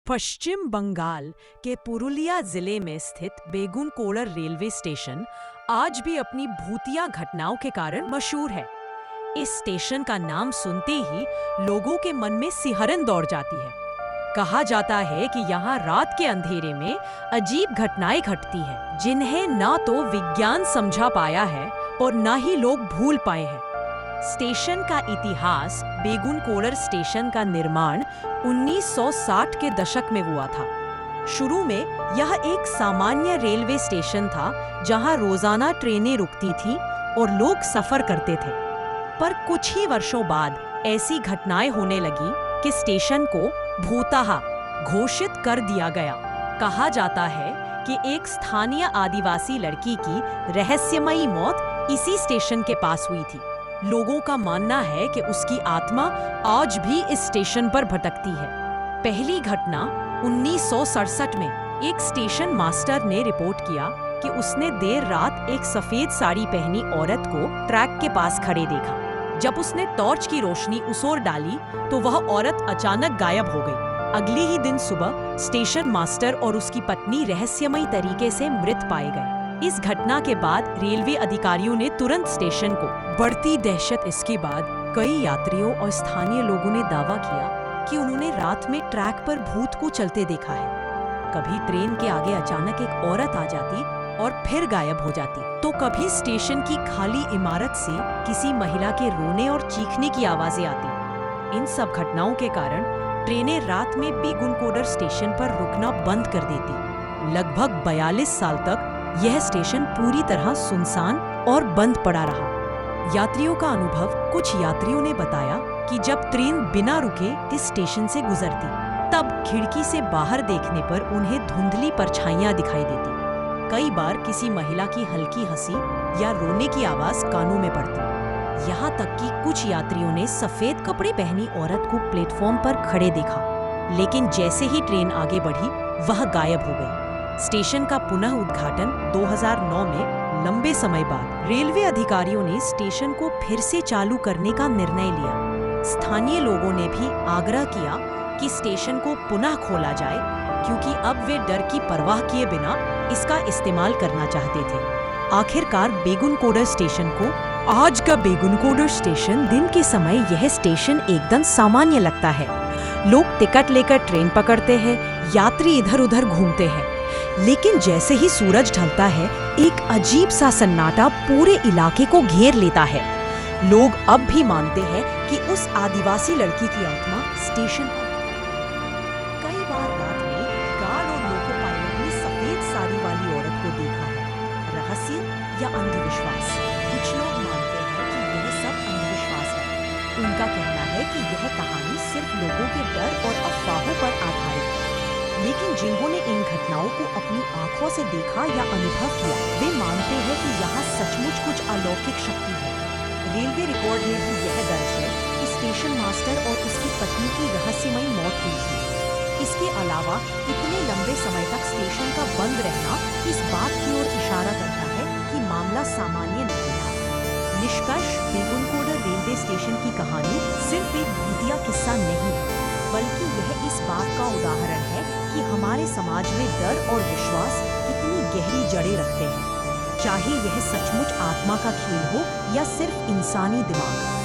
पश्चिम बंगाल के पुरुलिया जिले में स्थित बेगुनकोड़र रेलवे स्टेशन आज भी अपनी भूतिया घटनाओं के कारण मशहूर है। इस स्टेशन का नाम सुनते ही लोगों के मन में सिहरन दौड़ जाती है। कहा जाता है कि यहाँ रात के अंधेरे में अजीब घटनाएं घटती हैं, जिन्हें ना तो विज्ञान समझा पाया है और ना ही लोग भूल पाए हैं। स्टेशन का इतिहास। बेगुनकोड़र स्टेशन का निर्माण 1960 के दशक में हुआ था। शुरू में यह एक सामान्य रेलवे स्टेशन था, जहां रोजाना ट्रेनें रुकती थीं और लोग सफर करते थे। पर कुछ ही वर्षों बाद ऐसी घटनाएं होने लगी कि स्टेशन को भूतहा घोषित कर दिया गया। कहा जाता है कि एक स्थानीय आदिवासी लड़की की रहस्यमयी मौत इसी स्टेशन के पास हुई थी। लोगों का मानना है कि उसकी आत्मा आज भी इस स्टेशन पर भटकती है। पहली घटना 1967 में एक स्टेशन मास्टर ने रिपोर्ट किया कि उसने देर रात एक सफेद साड़ी पहनी औरत को ट्रैक के पास खड़े देखा। जब उसने टॉर्च की रोशनी उस ओर डाली तो वह औरत अचानक गायब हो गई। अगले ही दिन सुबह स्टेशन मास्टर और उसकी पत्नी रहस्यमयी तरीके से मृत पाए गए। इस घटना के बाद रेलवे अधिकारियों ने तुरंत स्टेशन को बढ़ती दहशत। इसके बाद कई यात्रियों और स्थानीय लोगों ने दावा किया कि उन्होंने रात में ट्रैक पर भूत को चलते देखा है। कभी ट्रेन के आगे अचानक एक औरत आ जाती और फिर गायब हो जाती, तो कभी स्टेशन की खाली इमारत से किसी महिला के रोने और चीखने की आवाजें आती। इन सब घटनाओं के कारण ट्रेनें रात में बेगुनकोड़र स्टेशन पर रुकना बंद कर देती। लगभग 42 साल तक यह स्टेशन पूरी तरह सुनसान और बंद पड़ा रहा। यात्रियों का अनुभव। कुछ यात्रियों ने बताया कि जब ट्रेन बिना रुके इस स्टेशन से गुजरती, तब खिड़की से बाहर देखने पर उन्हें धुंधली परछाइयां दिखाई देती। कई बार किसी महिला की हल्की हंसी या रोने की आवाज कानों में पड़ती। यहाँ तक कि कुछ यात्रियों ने सफेद कपड़े पहनी औरत को प्लेटफॉर्म पर खड़े देखा, लेकिन जैसे ही ट्रेन आगे बढ़ी वह गायब हो गई। स्टेशन का पुनः उद्घाटन 2009 में लंबे समय बाद रेलवे अधिकारियों ने स्टेशन को फिर से चालू करने का निर्णय लिया। स्थानीय लोगों ने भी आग्रह किया कि स्टेशन को पुनः खोला जाए, क्योंकि अब वे डर की परवाह किए बिना इसका इस्तेमाल करना चाहते थे। आखिरकार बेगुनकोड़र स्टेशन को। आज का बेगुनकोड़र स्टेशन दिन के समय यह स्टेशन एकदम सामान्य लगता है। लोग टिकट लेकर ट्रेन पकड़ते हैं, यात्री इधर उधर घूमते हैं। लेकिन जैसे ही सूरज ढलता है, एक अजीब सा सन्नाटा पूरे इलाके को घेर लेता है। लोग अब भी मानते हैं कि उस आदिवासी लड़की की आत्मा स्टेशन पर। कई बार रात में गार्ड और लोको पायलट ने सफेद साड़ी वाली औरत को देखा है। रहस्य या अंधविश्वास? कुछ लोग मानते हैं कि यह सब अंधविश्वास है। उनका कहना है कि यह कहानी सिर्फ लोगों के डर और अफवाहों पर आधारित है। लेकिन जिन्होंने इन घटनाओं को अपनी आंखों से देखा या अनुभव किया, वे मानते हैं कि यहाँ सचमुच कुछ अलौकिक शक्ति है। रेलवे रिकॉर्ड में भी यह दर्ज है कि स्टेशन मास्टर और उसकी पत्नी की रहस्यमयी मौत हुई थी। इसके अलावा इतने लंबे समय तक स्टेशन का बंद रहना इस बात की ओर इशारा करता है कि मामला सामान्य नहीं था। निष्कर्ष: बेगुनकोड़र रेलवे स्टेशन की कहानी सिर्फ एक भूतिया किस्सा नहीं है, बल्कि यह इस बात का उदाहरण है कि हमारे समाज में डर और विश्वास कितनी गहरी जड़ें रखते हैं, चाहे यह सचमुच आत्मा का खेल हो या सिर्फ इंसानी दिमाग।